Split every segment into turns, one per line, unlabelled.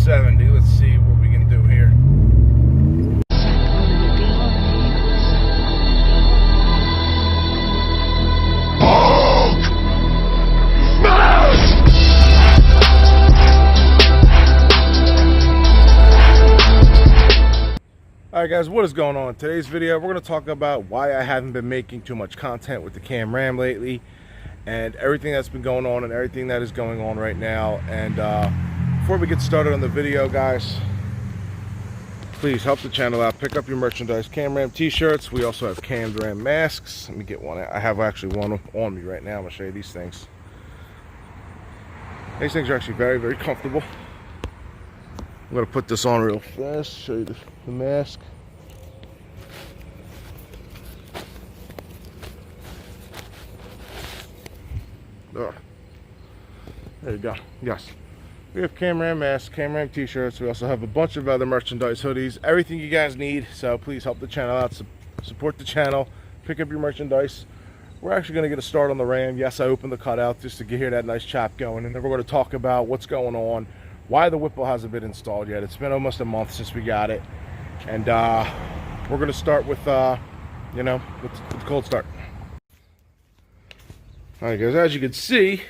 70. Let's see what we can do here. Alright guys, what is going on? In today's video, we're going to talk about why I haven't been making too much content with the Cam Ram lately, and everything that's been going on and everything that is going on right now. And before we get started on the video, guys, please help the channel out. Pick up your merchandise. Cam Ram t-shirts. We also have Cam Ram masks. Let me get one. I have actually one on me right now. I'm going to show you these things. These things are actually very, very comfortable. I'm going to put this on real fast, show you the mask. There you go. Yes. We have Cam Ram masks, Cam Ram t-shirts. We also have a bunch of other merchandise, hoodies, everything you guys need. So please help the channel out, support the channel, pick up your merchandise. We're actually going to get a start on the Ram. Yes, I opened the cutout just to hear that nice chop going, and then we're going to talk about what's going on, why the whipple hasn't been installed yet. It's been almost a month since we got it, and we're going to start with you know, with the cold start. All right guys, as you can see,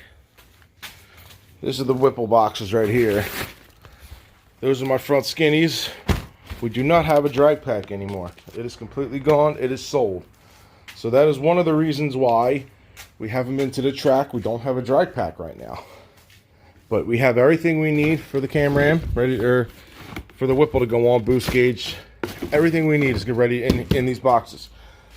this is the whipple boxes right here. Those are my front skinnies. We do not have a drag pack anymore. It is completely gone. It is sold. So that is one of the reasons why we haven't been to the track. We don't have a drag pack right now. But we have everything we need for the Cam Ram, ready, or for the whipple to go on, boost gauge. Everything we need is ready in these boxes.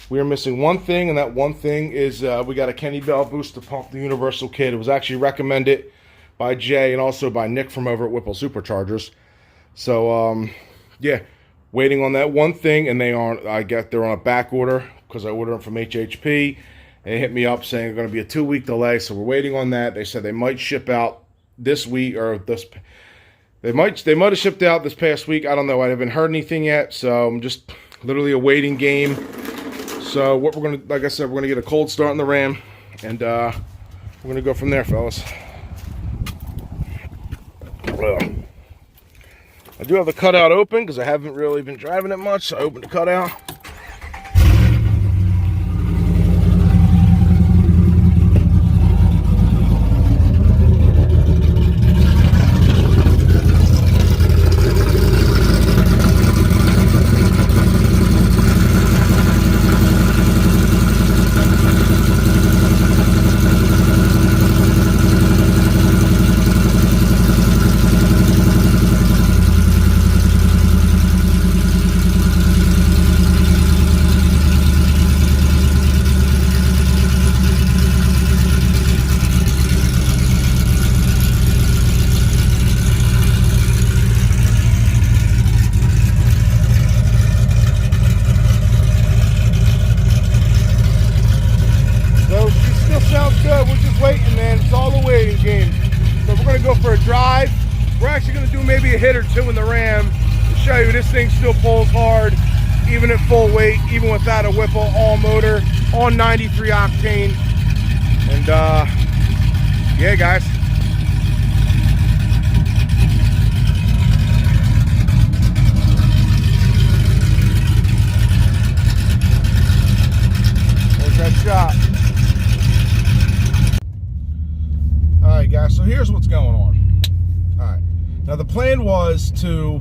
We are missing one thing, and that one thing is we got a Kenny Bell booster pump, the universal kit. It was actually recommended by Jay and also by Nick from over at Whipple Superchargers. So yeah, waiting on that one thing, and they're on a back order because I ordered them from HHP. And they hit me up saying it's going to be a 2-week delay, so we're waiting on that. They said they might ship out this week, or this they might have shipped out this past week. I don't know. I haven't heard anything yet, so I'm just literally a waiting game. So what we're gonna, like I said, we're gonna get a cold start on the Ram, and we're gonna go from there, fellas. I do have the cutout open because I haven't really been driving it much, so I opened the cutout. For a drive. We're actually going to do maybe a hit or two in the Ram to show you this thing still pulls hard even at full weight, even without a whipple, all motor, on 93 octane. And yeah guys, there's that shot. Alright guys, so here's what's going on. Alright, now the plan was we're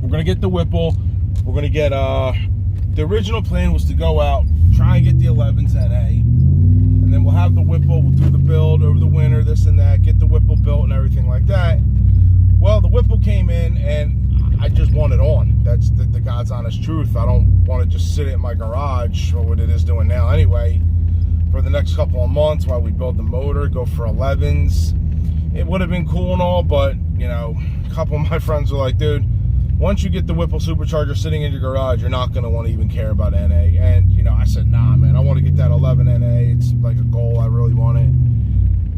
going to get the whipple, we're going to get, the original plan was to go out, try and get the 11s NA, and then we'll have the whipple, we'll do the build over the winter, this and that, get the whipple built and everything like that. Well, the whipple came in and I just want it on. That's the God's honest truth. I don't want to just sit it in my garage, or what it is doing now anyway, for the next couple of months while we build the motor, go for 11s. It would have been cool and all, but you know, a couple of my friends were like, dude, once you get the Whipple supercharger sitting in your garage, you're not going to want to even care about NA. And you know, I said, nah man, I want to get that 11 NA. It's like a goal, I really want it.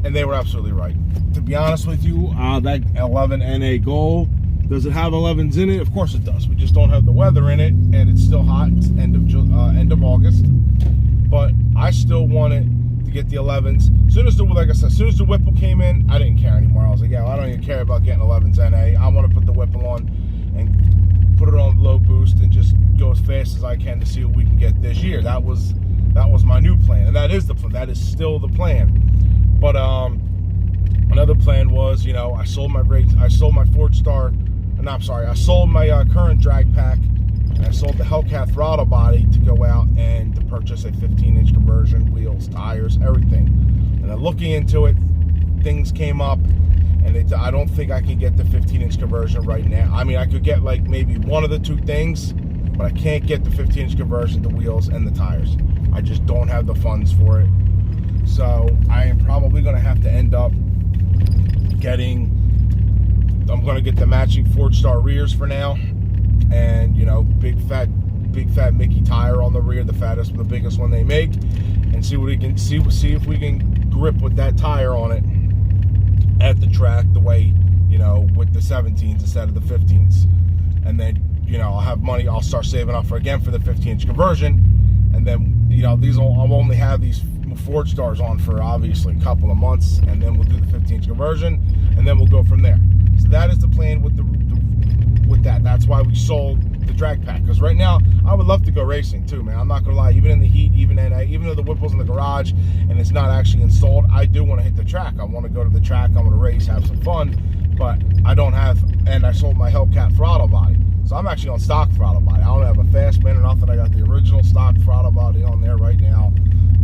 And they were absolutely right. To be honest with you, that 11 NA goal, does it have 11s in it? Of course it does. We just don't have the weather in it, and it's still hot. It's end of August. But I still want it to get the 11s. Like I said, as soon as the whipple came in, I didn't care anymore. I was like, yeah, well, I don't even care about getting 11s NA. I want to put the whipple on and put it on low boost and just go as fast as I can to see what we can get this year. That was my new plan, and that is the plan. That is still the plan. But another plan was, you know, I sold my Ford Star. No, I'm sorry. I sold my current drag pack, and I sold the Hellcat throttle body to go out and to purchase a 15-inch conversion, wheels, tires, everything. And then looking into it, things came up, and I don't think I can get the 15-inch conversion right now. I mean, I could get like maybe one of the two things, but I can't get the 15-inch conversion, the wheels and the tires. I just don't have the funds for it. So I am probably going to have to end up I'm going to get the matching Ford Star rears for now, and, you know, big fat Mickey tire on the rear, the biggest one they make, and see what we can see if we can grip with that tire on it at the track the way, you know, with the 17s instead of the 15s. And then, you know, I'll have money, I'll start saving up for the 15-inch conversion, and then, you know, I'll only have these Ford Stars on for obviously a couple of months, and then we'll do the 15-inch conversion, and then we'll go from there. So that is the plan with that. That's why we sold the drag pack, because right now I would love to go racing too, man. I'm not gonna lie, even in the heat, even though the whipple's in the garage and it's not actually installed, I do want to hit the track. I want to go to the track, I want to race, have some fun, but I don't have, and I sold my Hellcat throttle body, so I'm actually on stock throttle body. I don't have a fast man or nothing. I got the original stock throttle body on there right now.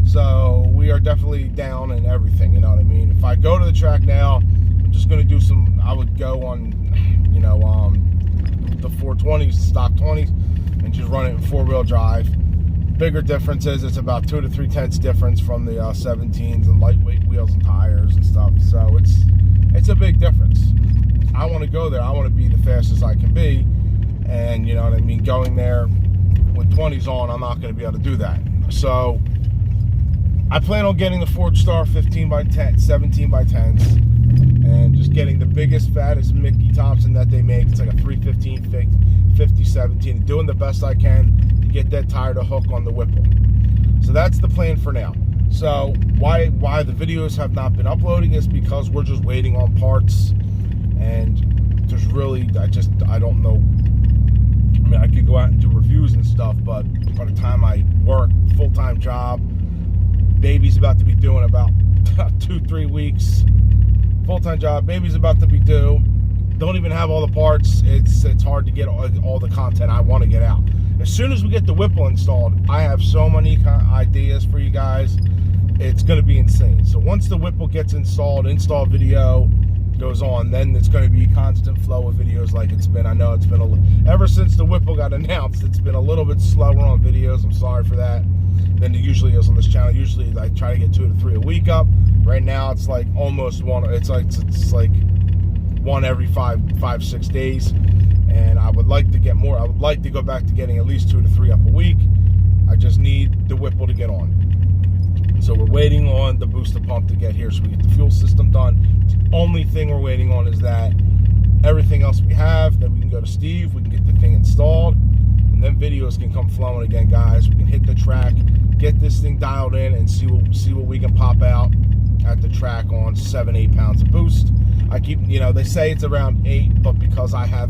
So we are definitely down in everything, you know what I mean? If I go to the track now, I'm just going to do I would go on, you know, the 420s, stock 20s, and just run it in 4-wheel drive. Bigger difference is it's about 2 to 3 tenths difference from the 17s and lightweight wheels and tires and stuff. So it's a big difference. I want to go there. I want to be the fastest I can be. And, you know what I mean, going there with 20s on, I'm not going to be able to do that. So I plan on getting the Ford Star 15 by 10, 17 by 10s, and just getting the biggest, fattest Mickey Thompson that they make. It's like a 315, 50, 17, and doing the best I can to get that tire to hook on the whipple. So that's the plan for now. So why the videos have not been uploading is because we're just waiting on parts, and there's really, I don't know. I mean, I could go out and do reviews and stuff, but by the time I work, full-time job, baby's about to be due in about 2-3 weeks. Full-time job, baby's about to be due. Don't even have all the parts. It's hard to get all the content I want to get out. As soon as we get the whipple installed, I have so many ideas for you guys. It's going to be insane. So once the whipple gets installed, install video goes on, then it's going to be a constant flow of videos like it's been. I know it's been ever since the whipple got announced, it's been a little bit slower on videos. I'm sorry for that than it usually is on this channel. Usually I try to get 2 to 3 a week up. Right now it's like almost one. It's like one every 5-6 days, and I would like to get more. I would like to go back to getting at least 2 to 3 up a week. I just need the whipple to get on. So we're waiting on the booster pump to get here so we get the fuel system done. The only thing we're waiting on is that. Everything else we have, then we can go to Steve, we can get the thing installed, and then videos can come flowing again, guys. We can hit the track, get this thing dialed in, and see what we can pop out at the track on 7-8 pounds of boost. I keep, you know, they say it's around 8, but because I have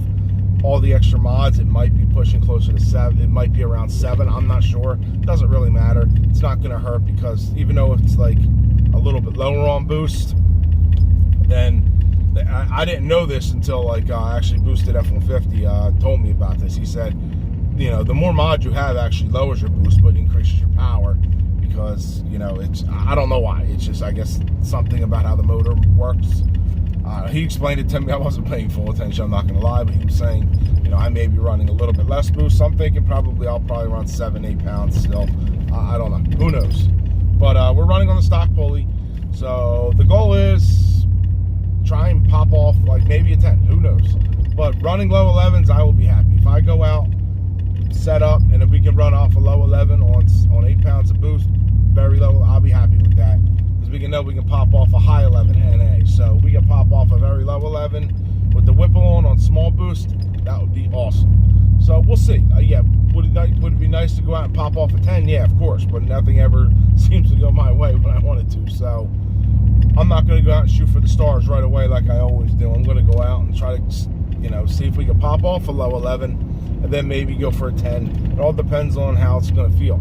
all the extra mods, it might be pushing closer to 7. It might be around 7. I'm not sure. It doesn't really matter. It's not going to hurt, because even though it's like a little bit lower on boost, then I didn't know this until like actually Boosted F-150 told me about this. He said, you know, the more mods you have actually lowers your boost but increases your power, because, you know, it's, I don't know why. It's just, I guess, something about how the motor works. He explained it to me. I wasn't paying full attention, I'm not going to lie, but he was saying, you know, I may be running a little bit less boost. So I'm thinking I'll probably run 7-8 pounds still. I don't know. Who knows? But we're running on the stock pulley. So the goal is try and pop off like maybe a 10. Who knows? But running low 11s, I will be happy. If I go out, set up, and if we can run off a low 11 on 8 pounds of boost, very low, I'll be happy with that. Because we can know we can pop off a high 11 NA. So we can pop off a very low 11 with the whipple on small boost. That would be awesome. So we'll see. Yeah, would it be nice to go out and pop off a 10? Yeah, of course. But nothing ever seems to go my way when I want it to. So I'm not going to go out and shoot for the stars right away like I always do. I'm going to go out and try to, you know, see if we can pop off a low 11 and then maybe go for a 10. It all depends on how it's going to feel,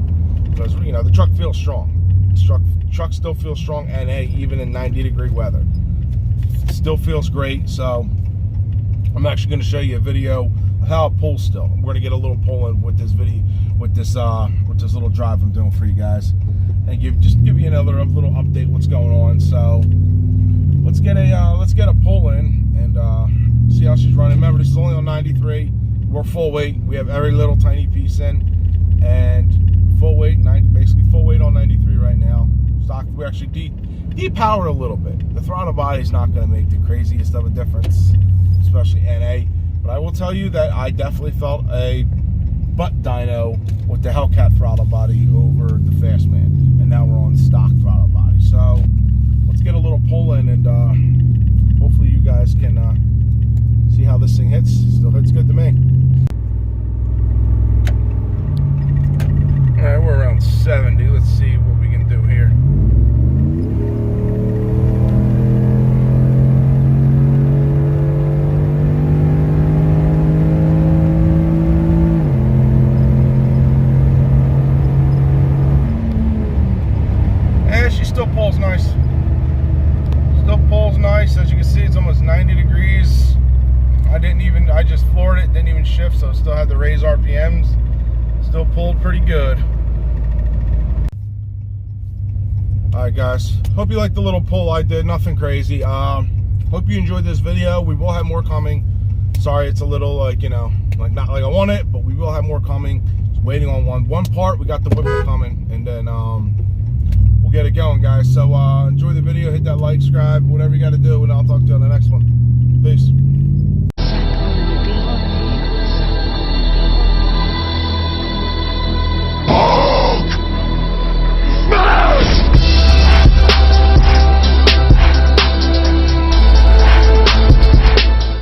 because, you know, the truck feels strong. The truck still feels strong, NA, even in 90-degree weather. It still feels great. So I'm actually going to show you a video of how it pulls still. We're going to get a little pull in with this video, with this little drive I'm doing for you guys, and just give you another little update what's going on. So let's get a pull in and see how she's running. Remember, this is only on 93. We're full weight. We have every little tiny piece in, and full weight, basically full weight on 93 right now. Stock, we actually depowered a little bit. The throttle body is not going to make the craziest of a difference, especially NA. But I will tell you that I definitely felt a butt dyno with the Hellcat throttle body over the Fastman, and now we're on stock throttle body. So let's get a little pull in, and hopefully you guys can see how this thing hits. Still hits good to me. All right, we're around 70. Let's see what we can do here. Still pulls nice. Still pulls nice. As you can see, it's almost 90 degrees. I just floored it, didn't even shift, so it still had the raised RPMs. Still pulled pretty good. Alright guys, hope you liked the little pull I did. Nothing crazy. Hope you enjoyed this video. We will have more coming. Sorry it's a little like, you know, like not like I want it, but we will have more coming. Just waiting on one part. We got the whipple coming, and then get it going, guys. So enjoy the video, hit that like, subscribe, whatever you got to do, and I'll talk to you on the next one. Peace.